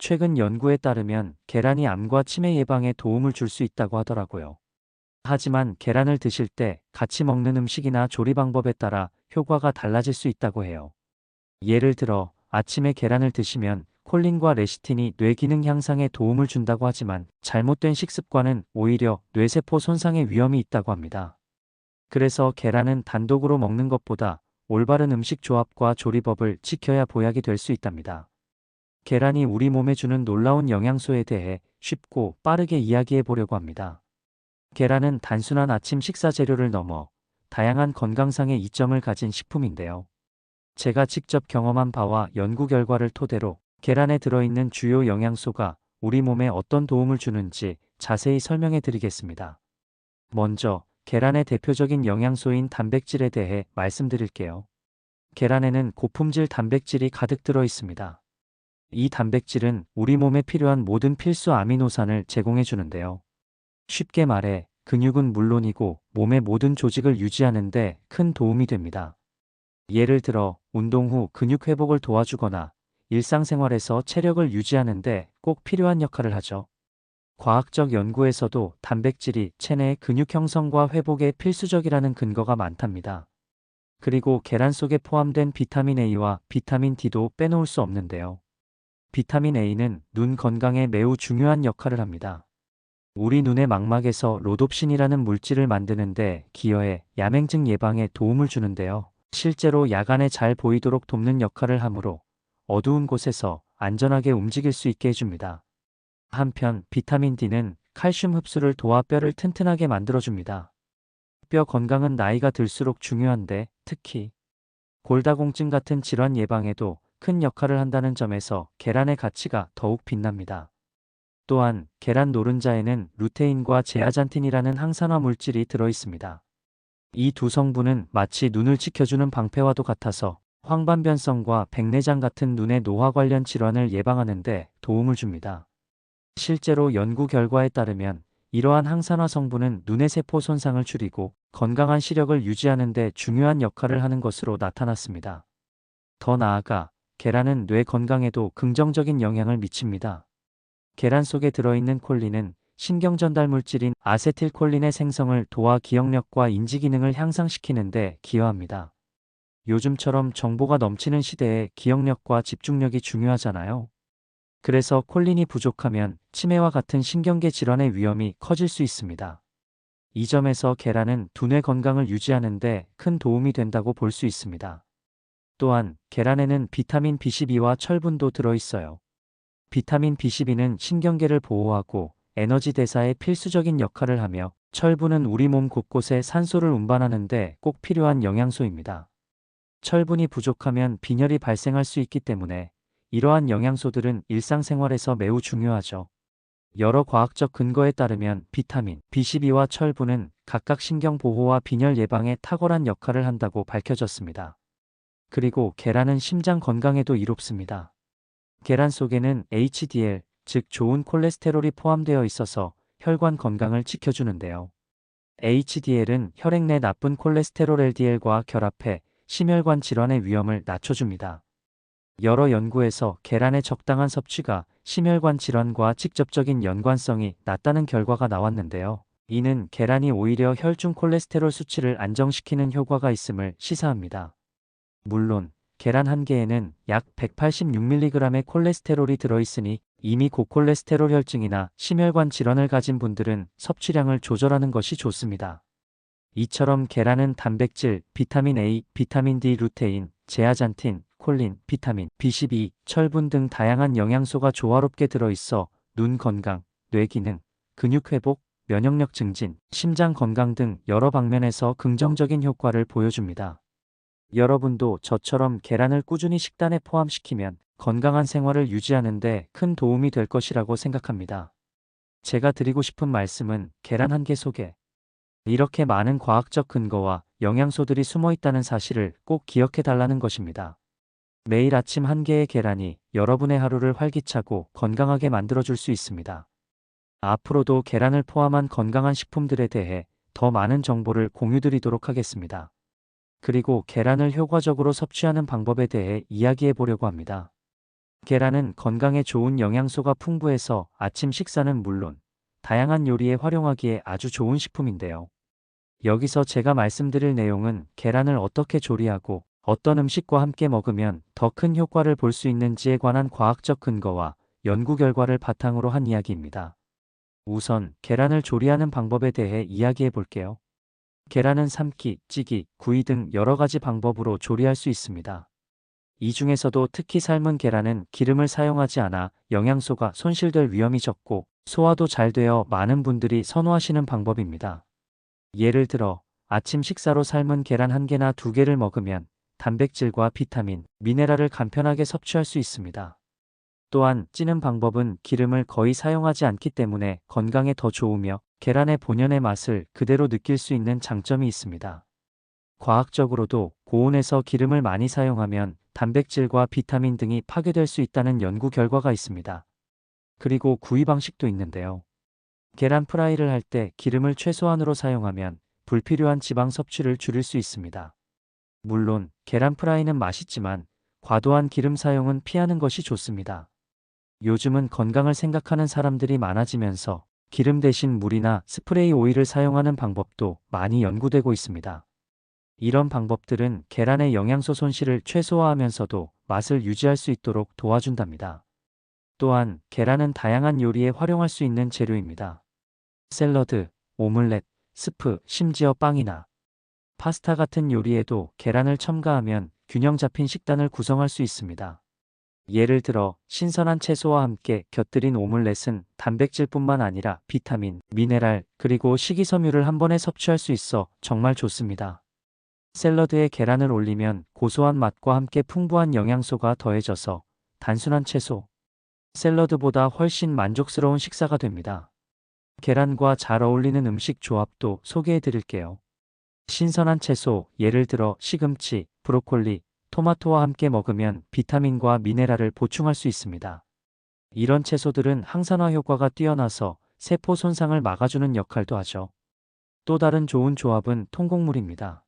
최근 연구에 따르면 계란이 암과 치매 예방에 도움을 줄 수 있다고 하더라고요. 하지만 계란을 드실 때 같이 먹는 음식이나 조리 방법에 따라 효과가 달라질 수 있다고 해요. 예를 들어 아침에 계란을 드시면 콜린과 레시틴이 뇌 기능 향상에 도움을 준다고 하지만 잘못된 식습관은 오히려 뇌세포 손상의 위험이 있다고 합니다. 그래서 계란은 단독으로 먹는 것보다 올바른 음식 조합과 조리법을 지켜야 보약이 될 수 있답니다. 계란이 우리 몸에 주는 놀라운 영양소에 대해 쉽고 빠르게 이야기해 보려고 합니다. 계란은 단순한 아침 식사 재료를 넘어 다양한 건강상의 이점을 가진 식품인데요. 제가 직접 경험한 바와 연구 결과를 토대로 계란에 들어있는 주요 영양소가 우리 몸에 어떤 도움을 주는지 자세히 설명해 드리겠습니다. 먼저 계란의 대표적인 영양소인 단백질에 대해 말씀드릴게요. 계란에는 고품질 단백질이 가득 들어 있습니다. 이 단백질은 우리 몸에 필요한 모든 필수 아미노산을 제공해 주는데요. 쉽게 말해 근육은 물론이고 몸의 모든 조직을 유지하는 데 큰 도움이 됩니다. 예를 들어 운동 후 근육 회복을 도와주거나 일상생활에서 체력을 유지하는 데 꼭 필요한 역할을 하죠. 과학적 연구에서도 단백질이 체내의 근육 형성과 회복에 필수적이라는 근거가 많답니다. 그리고 계란 속에 포함된 비타민 A와 비타민 D도 빼놓을 수 없는데요. 비타민 A는 눈 건강에 매우 중요한 역할을 합니다. 우리 눈의 망막에서 로뎁신이라는 물질을 만드는데 기여해 야맹증 예방에 도움을 주는데요. 실제로 야간에 잘 보이도록 돕는 역할을 하므로 어두운 곳에서 안전하게 움직일 수 있게 해줍니다. 한편 비타민 D는 칼슘 흡수를 도와 뼈를 튼튼하게 만들어줍니다. 뼈 건강은 나이가 들수록 중요한데 특히 골다공증 같은 질환 예방에도 큰 역할을 한다는 점에서 계란의 가치가 더욱 빛납니다. 또한 계란 노른자에는 루테인과 제아잔틴이라는 항산화 물질이 들어 있습니다. 이 두 성분은 마치 눈을 지켜주는 방패와도 같아서 황반변성과 백내장 같은 눈의 노화 관련 질환을 예방하는 데 도움을 줍니다. 실제로 연구 결과에 따르면 이러한 항산화 성분은 눈의 세포 손상을 줄이고 건강한 시력을 유지하는 데 중요한 역할을 하는 것으로 나타났습니다. 더 나아가 계란은 뇌 건강에도 긍정적인 영향을 미칩니다. 계란 속에 들어있는 콜린은 신경 전달 물질인 아세틸콜린의 생성을 도와 기억력과 인지 기능을 향상시키는 데 기여합니다. 요즘처럼 정보가 넘치는 시대에 기억력과 집중력이 중요하잖아요. 그래서 콜린이 부족하면 치매와 같은 신경계 질환의 위험이 커질 수 있습니다. 이 점에서 계란은 두뇌 건강을 유지하는 데 큰 도움이 된다고 볼 수 있습니다. 또한 계란에는 비타민 B12와 철분도 들어있어요. 비타민 B12는 신경계를 보호하고 에너지 대사에 필수적인 역할을 하며 철분은 우리 몸 곳곳에 산소를 운반하는 데 꼭 필요한 영양소입니다. 철분이 부족하면 빈혈이 발생할 수 있기 때문에 이러한 영양소들은 일상생활에서 매우 중요하죠. 여러 과학적 근거에 따르면 비타민 B12와 철분은 각각 신경 보호와 빈혈 예방에 탁월한 역할을 한다고 밝혀졌습니다. 그리고 계란은 심장 건강에도 이롭습니다. 계란 속에는 HDL, 즉 좋은 콜레스테롤이 포함되어 있어서 혈관 건강을 지켜주는데요. HDL은 혈액 내 나쁜 콜레스테롤 LDL과 결합해 심혈관 질환의 위험을 낮춰줍니다. 여러 연구에서 계란의 적당한 섭취가 심혈관 질환과 직접적인 연관성이 낮다는 결과가 나왔는데요. 이는 계란이 오히려 혈중 콜레스테롤 수치를 안정시키는 효과가 있음을 시사합니다. 물론 계란 한 개에는 약 186mg의 콜레스테롤이 들어있으니 이미 고콜레스테롤 혈증이나 심혈관 질환을 가진 분들은 섭취량을 조절하는 것이 좋습니다. 이처럼 계란은 단백질, 비타민 A, 비타민 D, 루테인, 제아잔틴, 콜린, 비타민 B12, 철분 등 다양한 영양소가 조화롭게 들어있어 눈 건강, 뇌 기능, 근육 회복, 면역력 증진, 심장 건강 등 여러 방면에서 긍정적인 효과를 보여줍니다. 여러분도 저처럼 계란을 꾸준히 식단에 포함시키면 건강한 생활을 유지하는 데 큰 도움이 될 것이라고 생각합니다. 제가 드리고 싶은 말씀은 계란 한 개 속에 이렇게 많은 과학적 근거와 영양소들이 숨어 있다는 사실을 꼭 기억해 달라는 것입니다. 매일 아침 한 개의 계란이 여러분의 하루를 활기차고 건강하게 만들어줄 수 있습니다. 앞으로도 계란을 포함한 건강한 식품들에 대해 더 많은 정보를 공유드리도록 하겠습니다. 그리고 계란을 효과적으로 섭취하는 방법에 대해 이야기해 보려고 합니다. 계란은 건강에 좋은 영양소가 풍부해서 아침 식사는 물론 다양한 요리에 활용하기에 아주 좋은 식품인데요. 여기서 제가 말씀드릴 내용은 계란을 어떻게 조리하고 어떤 음식과 함께 먹으면 더 큰 효과를 볼 수 있는지에 관한 과학적 근거와 연구 결과를 바탕으로 한 이야기입니다. 우선 계란을 조리하는 방법에 대해 이야기해 볼게요. 계란은 삶기, 찌기, 구이 등 여러 가지 방법으로 조리할 수 있습니다. 이 중에서도 특히 삶은 계란은 기름을 사용하지 않아 영양소가 손실될 위험이 적고 소화도 잘 되어 많은 분들이 선호하시는 방법입니다. 예를 들어 아침 식사로 삶은 계란 1개나 2개를 먹으면 단백질과 비타민, 미네랄을 간편하게 섭취할 수 있습니다. 또한 찌는 방법은 기름을 거의 사용하지 않기 때문에 건강에 더 좋으며 계란의 본연의 맛을 그대로 느낄 수 있는 장점이 있습니다. 과학적으로도 고온에서 기름을 많이 사용하면 단백질과 비타민 등이 파괴될 수 있다는 연구 결과가 있습니다. 그리고 구이 방식도 있는데요. 계란 프라이를 할 때 기름을 최소한으로 사용하면 불필요한 지방 섭취를 줄일 수 있습니다. 물론 계란 프라이는 맛있지만 과도한 기름 사용은 피하는 것이 좋습니다. 요즘은 건강을 생각하는 사람들이 많아지면서 기름 대신 물이나 스프레이 오일을 사용하는 방법도 많이 연구되고 있습니다. 이런 방법들은 계란의 영양소 손실을 최소화하면서도 맛을 유지할 수 있도록 도와준답니다. 또한 계란은 다양한 요리에 활용할 수 있는 재료입니다. 샐러드, 오믈렛, 스프, 심지어 빵이나 파스타 같은 요리에도 계란을 첨가하면 균형 잡힌 식단을 구성할 수 있습니다. 예를 들어 신선한 채소와 함께 곁들인 오믈렛은 단백질뿐만 아니라 비타민, 미네랄, 그리고 식이섬유를 한 번에 섭취할 수 있어 정말 좋습니다. 샐러드에 계란을 올리면 고소한 맛과 함께 풍부한 영양소가 더해져서 단순한 채소, 샐러드보다 훨씬 만족스러운 식사가 됩니다. 계란과 잘 어울리는 음식 조합도 소개해 드릴게요. 신선한 채소, 예를 들어 시금치, 브로콜리, 토마토와 함께 먹으면 비타민과 미네랄을 보충할 수 있습니다. 이런 채소들은 항산화 효과가 뛰어나서 세포 손상을 막아주는 역할도 하죠. 또 다른 좋은 조합은 통곡물입니다.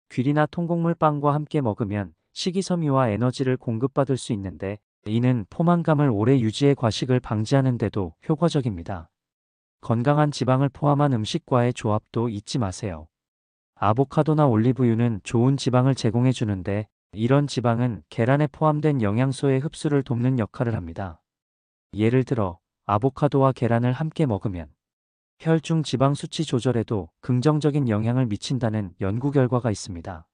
귀리나 통곡물 빵과 함께 먹으면 식이섬유와 에너지를 공급받을 수 있는데 이는 포만감을 오래 유지해 과식을 방지하는 데도 효과적입니다. 건강한 지방을 포함한 음식과의 조합도 잊지 마세요. 아보카도나 올리브유는 좋은 지방을 제공해 주는데 이런 지방은 계란에 포함된 영양소의 흡수를 돕는 역할을 합니다. 예를 들어 아보카도와 계란을 함께 먹으면 혈중 지방 수치 조절에도 긍정적인 영향을 미친다는 연구 결과가 있습니다.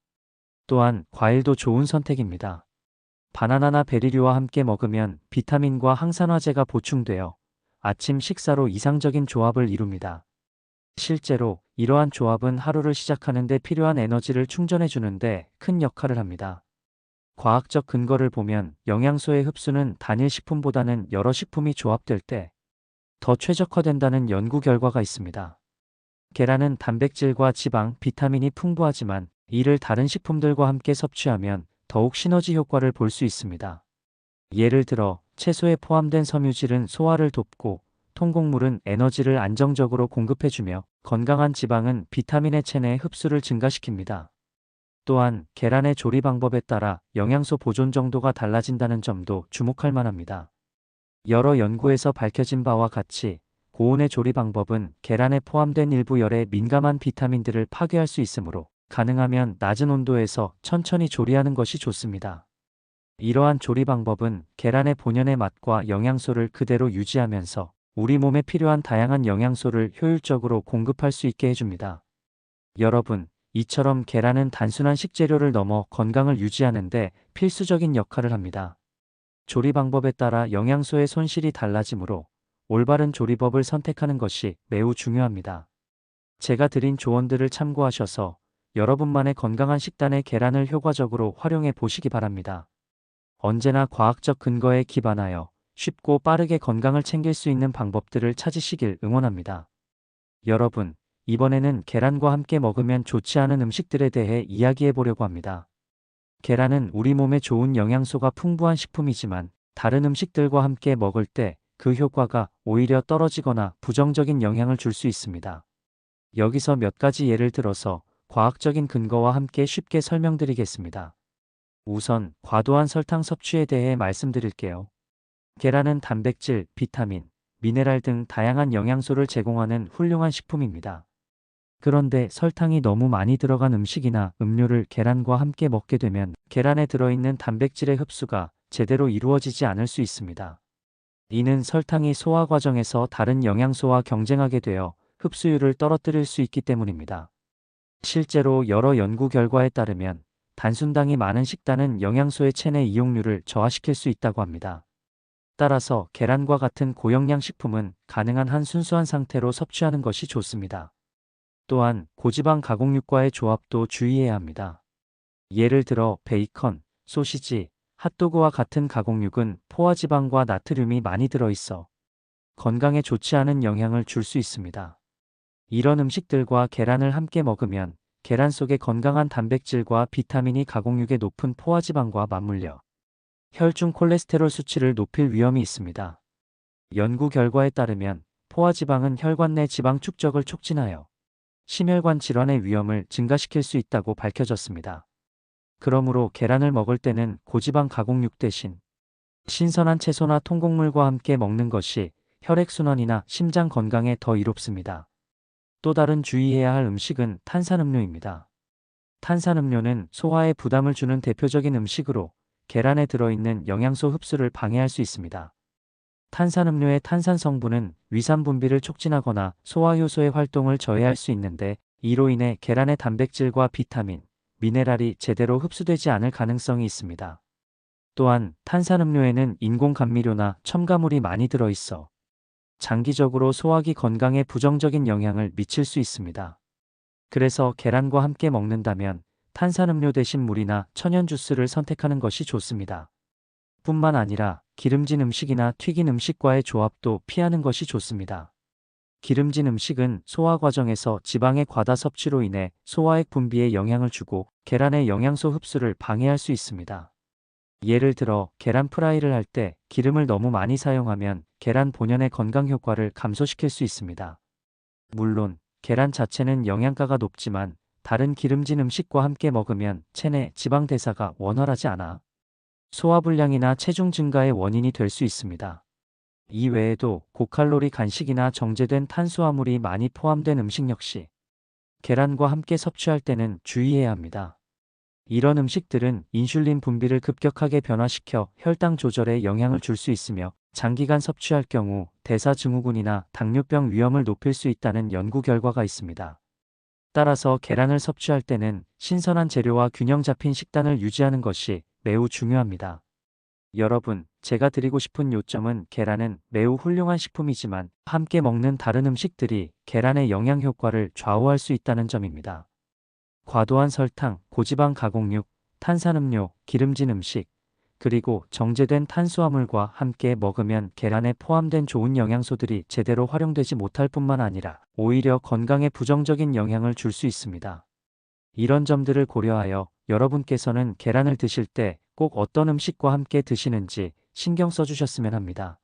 또한 과일도 좋은 선택입니다. 바나나나 베리류와 함께 먹으면 비타민과 항산화제가 보충되어 아침 식사로 이상적인 조합을 이룹니다. 실제로 이러한 조합은 하루를 시작하는 데 필요한 에너지를 충전해 주는데 큰 역할을 합니다. 과학적 근거를 보면 영양소의 흡수는 단일 식품보다는 여러 식품이 조합될 때 더 최적화된다는 연구 결과가 있습니다. 계란은 단백질과 지방, 비타민이 풍부하지만 이를 다른 식품들과 함께 섭취하면 더욱 시너지 효과를 볼 수 있습니다. 예를 들어 채소에 포함된 섬유질은 소화를 돕고 통곡물은 에너지를 안정적으로 공급해주며 건강한 지방은 비타민의 체내 흡수를 증가시킵니다. 또한 계란의 조리 방법에 따라 영양소 보존 정도가 달라진다는 점도 주목할 만합니다. 여러 연구에서 밝혀진 바와 같이 고온의 조리 방법은 계란에 포함된 일부 열에 민감한 비타민들을 파괴할 수 있으므로 가능하면 낮은 온도에서 천천히 조리하는 것이 좋습니다. 이러한 조리 방법은 계란의 본연의 맛과 영양소를 그대로 유지하면서 우리 몸에 필요한 다양한 영양소를 효율적으로 공급할 수 있게 해줍니다. 여러분, 이처럼 계란은 단순한 식재료를 넘어 건강을 유지하는 데 필수적인 역할을 합니다. 조리 방법에 따라 영양소의 손실이 달라지므로 올바른 조리법을 선택하는 것이 매우 중요합니다. 제가 드린 조언들을 참고하셔서 여러분만의 건강한 식단에 계란을 효과적으로 활용해 보시기 바랍니다. 언제나 과학적 근거에 기반하여 쉽고 빠르게 건강을 챙길 수 있는 방법들을 찾으시길 응원합니다. 여러분, 이번에는 계란과 함께 먹으면 좋지 않은 음식들에 대해 이야기해 보려고 합니다. 계란은 우리 몸에 좋은 영양소가 풍부한 식품이지만 다른 음식들과 함께 먹을 때 그 효과가 오히려 떨어지거나 부정적인 영향을 줄 수 있습니다. 여기서 몇 가지 예를 들어서 과학적인 근거와 함께 쉽게 설명드리겠습니다. 우선 과도한 설탕 섭취에 대해 말씀드릴게요. 계란은 단백질, 비타민, 미네랄 등 다양한 영양소를 제공하는 훌륭한 식품입니다. 그런데 설탕이 너무 많이 들어간 음식이나 음료를 계란과 함께 먹게 되면 계란에 들어있는 단백질의 흡수가 제대로 이루어지지 않을 수 있습니다. 이는 설탕이 소화 과정에서 다른 영양소와 경쟁하게 되어 흡수율을 떨어뜨릴 수 있기 때문입니다. 실제로 여러 연구 결과에 따르면 단순당이 많은 식단은 영양소의 체내 이용률을 저하시킬 수 있다고 합니다. 따라서 계란과 같은 고영양 식품은 가능한 한 순수한 상태로 섭취하는 것이 좋습니다. 또한 고지방 가공육과의 조합도 주의해야 합니다. 예를 들어 베이컨, 소시지, 핫도그와 같은 가공육은 포화지방과 나트륨이 많이 들어있어 건강에 좋지 않은 영향을 줄 수 있습니다. 이런 음식들과 계란을 함께 먹으면 계란 속의 건강한 단백질과 비타민이 가공육의 높은 포화지방과 맞물려 혈중 콜레스테롤 수치를 높일 위험이 있습니다. 연구 결과에 따르면 포화지방은 혈관 내 지방 축적을 촉진하여 심혈관 질환의 위험을 증가시킬 수 있다고 밝혀졌습니다. 그러므로 계란을 먹을 때는 고지방 가공육 대신 신선한 채소나 통곡물과 함께 먹는 것이 혈액순환이나 심장 건강에 더 이롭습니다. 또 다른 주의해야 할 음식은 탄산음료입니다. 탄산음료는 소화에 부담을 주는 대표적인 음식으로 계란에 들어있는 영양소 흡수를 방해할 수 있습니다. 탄산음료의 탄산 성분은 위산 분비를 촉진하거나 소화효소의 활동을 저해할 수 있는데 이로 인해 계란의 단백질과 비타민, 미네랄이 제대로 흡수되지 않을 가능성이 있습니다. 또한 탄산음료에는 인공 감미료나 첨가물이 많이 들어있어 장기적으로 소화기 건강에 부정적인 영향을 미칠 수 있습니다. 그래서 계란과 함께 먹는다면 탄산음료 대신 물이나 천연 주스를 선택하는 것이 좋습니다. 뿐만 아니라 기름진 음식이나 튀긴 음식과의 조합도 피하는 것이 좋습니다. 기름진 음식은 소화 과정에서 지방의 과다 섭취로 인해 소화액 분비에 영향을 주고 계란의 영양소 흡수를 방해할 수 있습니다. 예를 들어 계란 프라이를 할 때 기름을 너무 많이 사용하면 계란 본연의 건강 효과를 감소시킬 수 있습니다. 물론 계란 자체는 영양가가 높지만 다른 기름진 음식과 함께 먹으면 체내 지방 대사가 원활하지 않아 소화불량이나 체중 증가의 원인이 될 수 있습니다. 이 외에도 고칼로리 간식이나 정제된 탄수화물이 많이 포함된 음식 역시 계란과 함께 섭취할 때는 주의해야 합니다. 이런 음식들은 인슐린 분비를 급격하게 변화시켜 혈당 조절에 영향을 줄 수 있으며 장기간 섭취할 경우 대사증후군이나 당뇨병 위험을 높일 수 있다는 연구 결과가 있습니다. 따라서 계란을 섭취할 때는 신선한 재료와 균형 잡힌 식단을 유지하는 것이 매우 중요합니다. 여러분, 제가 드리고 싶은 요점은 계란은 매우 훌륭한 식품이지만 함께 먹는 다른 음식들이 계란의 영양 효과를 좌우할 수 있다는 점입니다. 과도한 설탕, 고지방 가공육, 탄산음료, 기름진 음식, 그리고 정제된 탄수화물과 함께 먹으면 계란에 포함된 좋은 영양소들이 제대로 활용되지 못할 뿐만 아니라 오히려 건강에 부정적인 영향을 줄 수 있습니다. 이런 점들을 고려하여 여러분께서는 계란을 드실 때 꼭 어떤 음식과 함께 드시는지 신경 써주셨으면 합니다.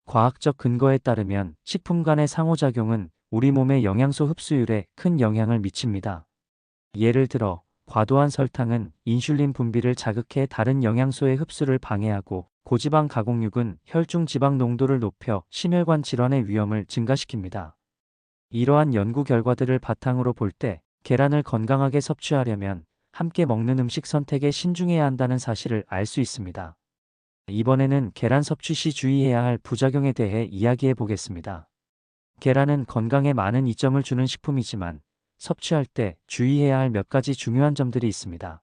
과학적 근거에 따르면 식품 간의 상호작용은 우리 몸의 영양소 흡수율에 큰 영향을 미칩니다. 예를 들어 과도한 설탕은 인슐린 분비를 자극해 다른 영양소의 흡수를 방해하고 고지방 가공육은 혈중 지방 농도를 높여 심혈관 질환의 위험을 증가시킵니다. 이러한 연구 결과들을 바탕으로 볼 때 계란을 건강하게 섭취하려면 함께 먹는 음식 선택에 신중해야 한다는 사실을 알 수 있습니다. 이번에는 계란 섭취 시 주의해야 할 부작용에 대해 이야기해 보겠습니다. 계란은 건강에 많은 이점을 주는 식품이지만 섭취할 때 주의해야 할 몇 가지 중요한 점들이 있습니다.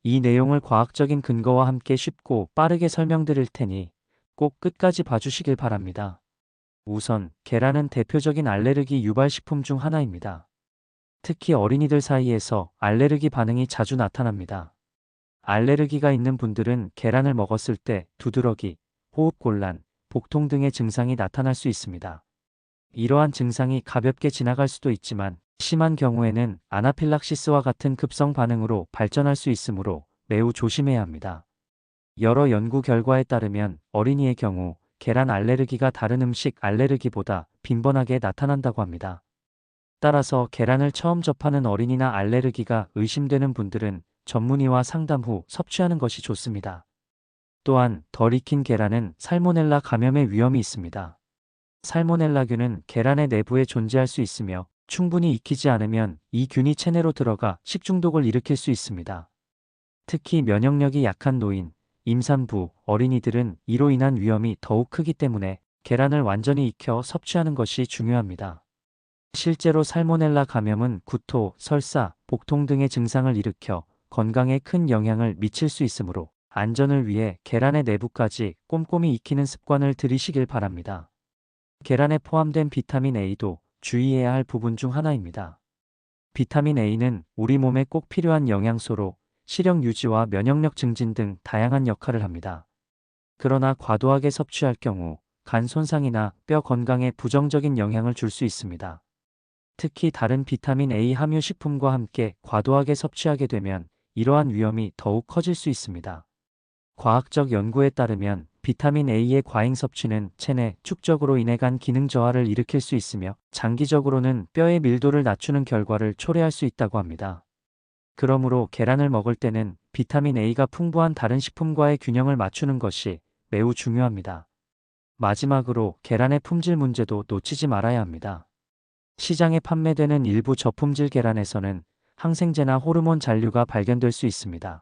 이 내용을 과학적인 근거와 함께 쉽고 빠르게 설명드릴 테니 꼭 끝까지 봐주시길 바랍니다. 우선 계란은 대표적인 알레르기 유발 식품 중 하나입니다. 특히 어린이들 사이에서 알레르기 반응이 자주 나타납니다. 알레르기가 있는 분들은 계란을 먹었을 때 두드러기, 호흡곤란, 복통 등의 증상이 나타날 수 있습니다. 이러한 증상이 가볍게 지나갈 수도 있지만 심한 경우에는 아나필락시스와 같은 급성 반응으로 발전할 수 있으므로 매우 조심해야 합니다. 여러 연구 결과에 따르면 어린이의 경우 계란 알레르기가 다른 음식 알레르기보다 빈번하게 나타난다고 합니다. 따라서 계란을 처음 접하는 어린이나 알레르기가 의심되는 분들은 전문의와 상담 후 섭취하는 것이 좋습니다. 또한 덜 익힌 계란은 살모넬라 감염의 위험이 있습니다. 살모넬라균은 계란의 내부에 존재할 수 있으며 충분히 익히지 않으면 이 균이 체내로 들어가 식중독을 일으킬 수 있습니다. 특히 면역력이 약한 노인, 임산부, 어린이들은 이로 인한 위험이 더욱 크기 때문에 계란을 완전히 익혀 섭취하는 것이 중요합니다. 실제로 살모넬라 감염은 구토, 설사, 복통 등의 증상을 일으켜 건강에 큰 영향을 미칠 수 있으므로 안전을 위해 계란의 내부까지 꼼꼼히 익히는 습관을 들이시길 바랍니다. 계란에 포함된 비타민 A도 주의해야 할 부분 중 하나입니다. 비타민 A는 우리 몸에 꼭 필요한 영양소로 시력 유지와 면역력 증진 등 다양한 역할을 합니다. 그러나 과도하게 섭취할 경우 간 손상이나 뼈 건강에 부정적인 영향을 줄 수 있습니다. 특히 다른 비타민 A 함유 식품과 함께 과도하게 섭취하게 되면 이러한 위험이 더욱 커질 수 있습니다. 과학적 연구에 따르면 비타민 A의 과잉 섭취는 체내 축적으로 인해 간 기능 저하를 일으킬 수 있으며 장기적으로는 뼈의 밀도를 낮추는 결과를 초래할 수 있다고 합니다. 그러므로 계란을 먹을 때는 비타민 A가 풍부한 다른 식품과의 균형을 맞추는 것이 매우 중요합니다. 마지막으로 계란의 품질 문제도 놓치지 말아야 합니다. 시장에 판매되는 일부 저품질 계란에서는 항생제나 호르몬 잔류가 발견될 수 있습니다.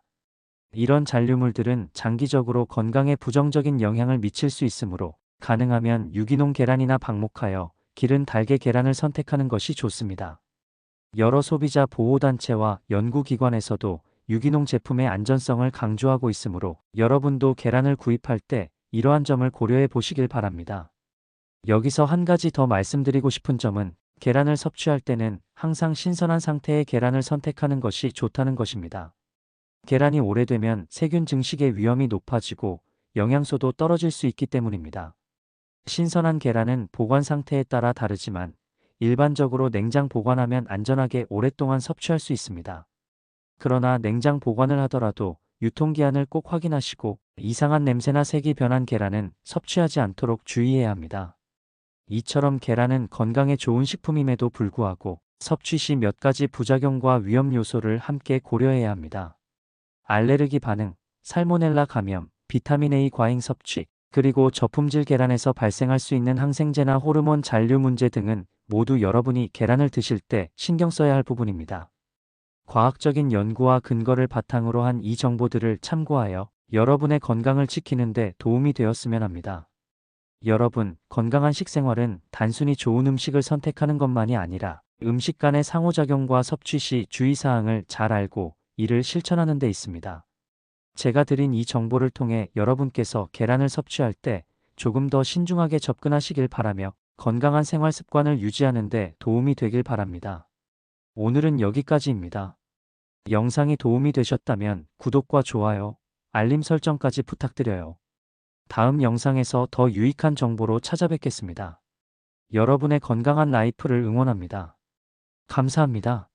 이런 잔류물들은 장기적으로 건강에 부정적인 영향을 미칠 수 있으므로 가능하면 유기농 계란이나 방목하여 기른 달걀 계란을 선택하는 것이 좋습니다. 여러 소비자 보호단체와 연구기관에서도 유기농 제품의 안전성을 강조하고 있으므로 여러분도 계란을 구입할 때 이러한 점을 고려해 보시길 바랍니다. 여기서 한 가지 더 말씀드리고 싶은 점은 계란을 섭취할 때는 항상 신선한 상태의 계란을 선택하는 것이 좋다는 것입니다. 계란이 오래되면 세균 증식의 위험이 높아지고 영양소도 떨어질 수 있기 때문입니다. 신선한 계란은 보관 상태에 따라 다르지만 일반적으로 냉장 보관하면 안전하게 오랫동안 섭취할 수 있습니다. 그러나 냉장 보관을 하더라도 유통기한을 꼭 확인하시고 이상한 냄새나 색이 변한 계란은 섭취하지 않도록 주의해야 합니다. 이처럼 계란은 건강에 좋은 식품임에도 불구하고 섭취 시 몇 가지 부작용과 위험 요소를 함께 고려해야 합니다. 알레르기 반응, 살모넬라 감염, 비타민 A 과잉 섭취, 그리고 저품질 계란에서 발생할 수 있는 항생제나 호르몬 잔류 문제 등은 모두 여러분이 계란을 드실 때 신경 써야 할 부분입니다. 과학적인 연구와 근거를 바탕으로 한 이 정보들을 참고하여 여러분의 건강을 지키는 데 도움이 되었으면 합니다. 여러분, 건강한 식생활은 단순히 좋은 음식을 선택하는 것만이 아니라 음식 간의 상호작용과 섭취 시 주의사항을 잘 알고 이를 실천하는 데 있습니다. 제가 드린 이 정보를 통해 여러분께서 계란을 섭취할 때 조금 더 신중하게 접근하시길 바라며 건강한 생활 습관을 유지하는 데 도움이 되길 바랍니다. 오늘은 여기까지입니다. 영상이 도움이 되셨다면 구독과 좋아요, 알림 설정까지 부탁드려요. 다음 영상에서 더 유익한 정보로 찾아뵙겠습니다. 여러분의 건강한 라이프를 응원합니다. 감사합니다.